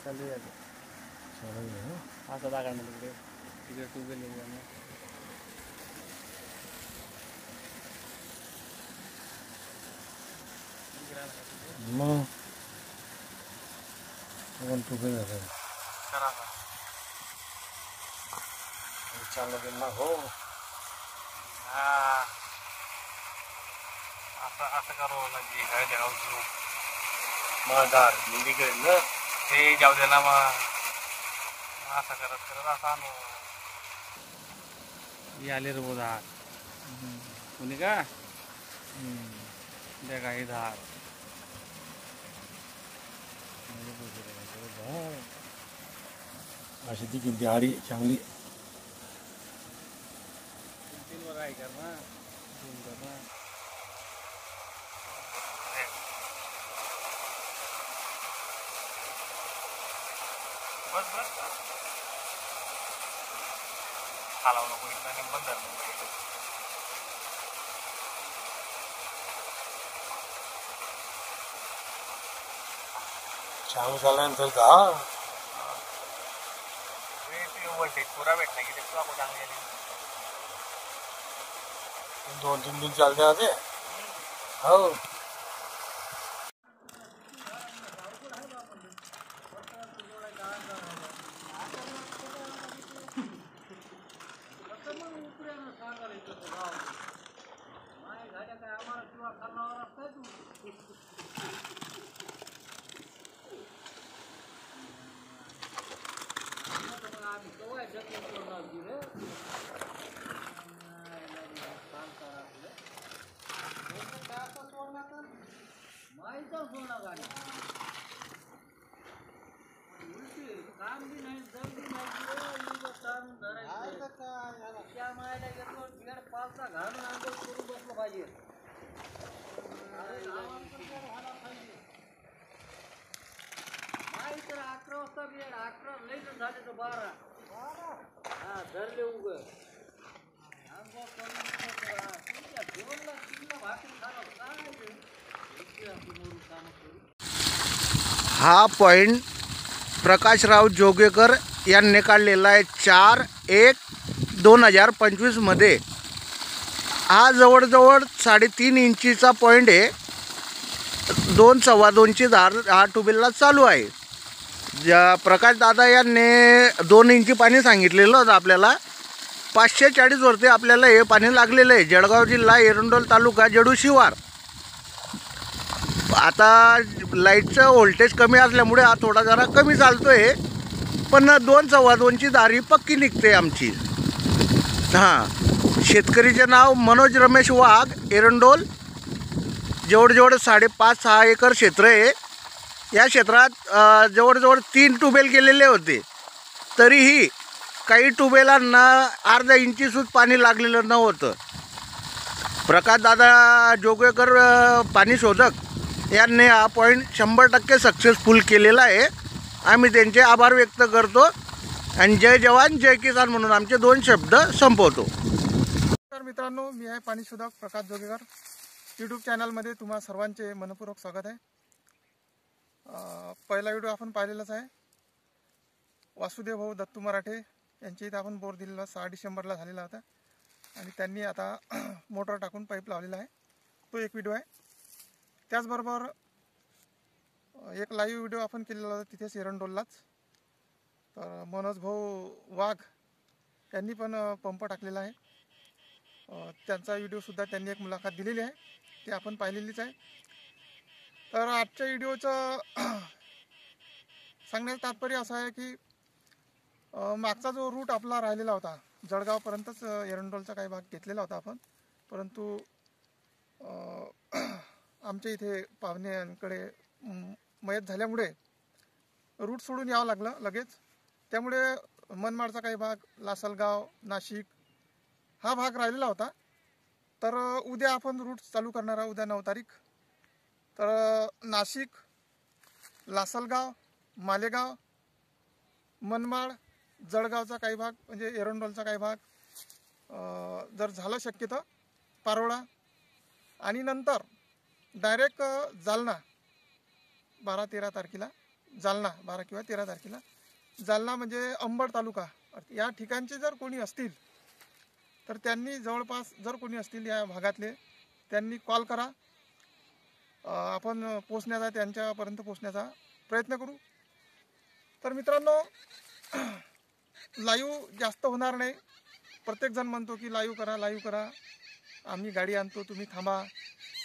चालू आहे असं दाखवा ना तिकडे ट्यूबवेल मग वन ट्यूबवेल झालं चालू ना हो असं करावं लागेल काय द्यावं मधार निघेल ना ते जाऊ दे ना मग असं करत करत असा आले रे धार कोणी का द्या काही धार अशी ती किती आडी चांगली तीन वर आहे कर ना बस बस खालावं नको इथला नेमकं धर चालू झाल्यानंतर जा वोल्टेज पुरा भेटला की ते तुला कुठं चांगली आली 2-3 दिन चालते आते हो हा पॉइंट प्रकाशराव जोगेकर यांनी काढलेला आहे 4/1/2025 मध्ये। हा जवळजवळ 3.5 इंचीचा पॉइंट आहे। 2-2.25 धार हा ट्यूबवेलला चालू आहे। प्रकाश दादा यांनी 2 इंची पाणी सांगितलेलं होतं आपल्याला। 540 वरती आपल्याला हे पाणी लागलेलं आहे। जळगाव जिल्हा एरंडोल तालुका जडू शिवार। आता लाईटचं व्होल्टेज कमी असल्यामुळे हा थोडा जरा कमी चालतोय, पण 2-2.25ची धार ही पक्की निघते आमची। हां, शेतकरीचे नाव मनोज रमेश वाघ, एरंडोल। जवळजवळ 5.5-6 एकर क्षेत्र आहे। या क्षेत्रात जवळजवळ 3 ट्यूबवेल गेलेले होते, तरीही काही ट्यूबवेलांना अर्धा इंचीसुद्धा पाणी लागलेलं नव्हतं। प्रकाशदादा जोगेकर पाणी शोधक यांनी हा पॉईंट 100% सक्सेसफुल केलेला आहे। आम्ही त्यांचे आभार व्यक्त करतो आणि जय जवान जय किसान म्हणून आमचे 2 शब्द संपवतो। तर मित्रांनो, मी आहे पाणी शोधक प्रकाश जोगेकर। यूट्यूब चॅनलमध्ये तुम्हा सर्वांचे मनपूर्वक स्वागत आहे। पहिला व्हिडिओ आपण पाहिलेलाच आहे। वासुदेव भाऊ दत्तू मराठे यांच्या इथे आपण बोर दिलेला 6 डिसेंबरला झालेला होता आणि त्यांनी आता मोटर टाकून पाईप लावलेला आहे। तो एक व्हिडिओ आहे। त्याचबरोबर एक लाईव्ह व्हिडिओ आपण केलेला होता तिथेच एरंडोललाच। तर मनोज भाऊ वाघ यांनी पण पंप टाकलेला आहे। त्यांचा व्हिडिओसुद्धा त्यांनी एक मुलाखत दिलेली आहे, ती आपण पाहिलेलीच आहे। तर आजच्या व्हिडिओचं सांगण्याचं तात्पर्य असं आहे की मागचा जो रूट आपला राहिलेला होता, जळगावपर्यंतच एरंडोलचा काही भाग घेतलेला होता आपण, परंतु आमच्या इथे पाहुण्यांकडे मयत झाल्यामुळे रूट सोडून यावं लागलं लगेच। त्यामुळे मनमाडचा काही भाग, लासलगाव, नाशिक हा भाग राहिलेला होता। तर उद्या आपण रूट चालू करणार आहोत, उद्या 9 तारीख। तर नाशिक, लासलगाव, मालेगाव, मनमाड, जळगावचा काही भाग म्हणजे एरंडोलचा काही भाग, जर झालं शक्य तर पारोळा, आणि नंतर डायरेक्ट जालना 12-13 तारखेला जालना 12 किंवा 13 तारखेला. जालना म्हणजे अंबड तालुका या ठिकाणचे जर कोणी असतील तर त्यांनी जवळपास जर कोणी असतील या भागातले त्यांनी कॉल करा. आपण पोचण्याचा त्यांच्यापर्यंत पोचण्याचा प्रयत्न करू. तर मित्रांनो, लाईव्ह जास्त होणार नाही. प्रत्येकजण म्हणतो की लाईव्ह करा, आम्ही गाडी आणतो, तुम्ही थांबा.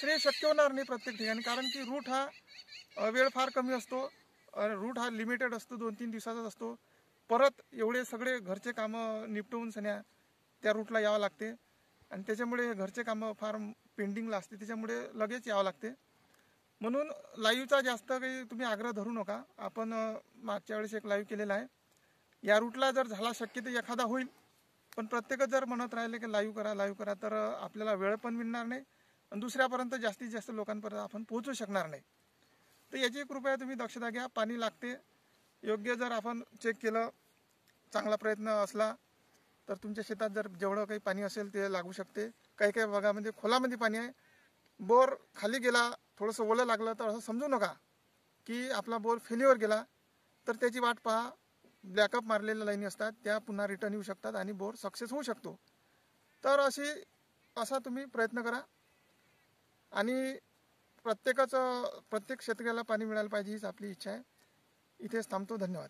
तर हे शक्य होणार नाही प्रत्येक ठिकाणी, कारण की रूट हा वेळ फार कमी असतो. रूट हा लिमिटेड असतो, 2-3 दिवसाचाच असतो. परत एवढे सगळे घरचे कामं निपटवून सन्या त्या रूटला यावं लागते आणि त्याच्यामुळे घरचे कामं फार पेंडिंगला असते, त्याच्यामुळे लगेच यावं लागते. म्हणून लाईव्हचा जास्त काही तुम्ही आग्रह धरू नका. आपण मागच्या वेळेस एक लाईव्ह केलेला आहे. या रूटला जर झाला शक्य तर एखादा होईल, पण प्रत्येकच जर म्हणत राहिले की लाईव्ह करा तर आपल्याला वेळ पण मिळणार नाही आणि दुसऱ्यापर्यंत जास्तीत जास्त लोकांपर्यंत आपण पोहोचू शकणार नाही. तर याची कृपया तुम्ही दक्षता घ्या. पाणी लागते योग्य, जर आपण चेक केलं, चांगला प्रयत्न असला तर तुमच्या शेतात जर जेवढं काही पाणी असेल ते लागू शकते. काही काही भागामध्ये खोलामध्ये पाणी आहे. बोर खाली गेला, थोडंसं ओलं लागलं तर असं समजू नका की आपला बोर फेल्युअर गेला. तर त्याची वाट पहा. ब्लॅकअप मारलेल्या लाईनी असतात त्या पुन्हा रिटर्न येऊ शकतात आणि बोर सक्सेस होऊ शकतो. तर असा तुम्ही प्रयत्न करा आणि प्रत्येक शेतकऱ्याला पाणी मिळालं पाहिजे हीच आपली इच्छा आहे. इथेच थांबतो. धन्यवाद.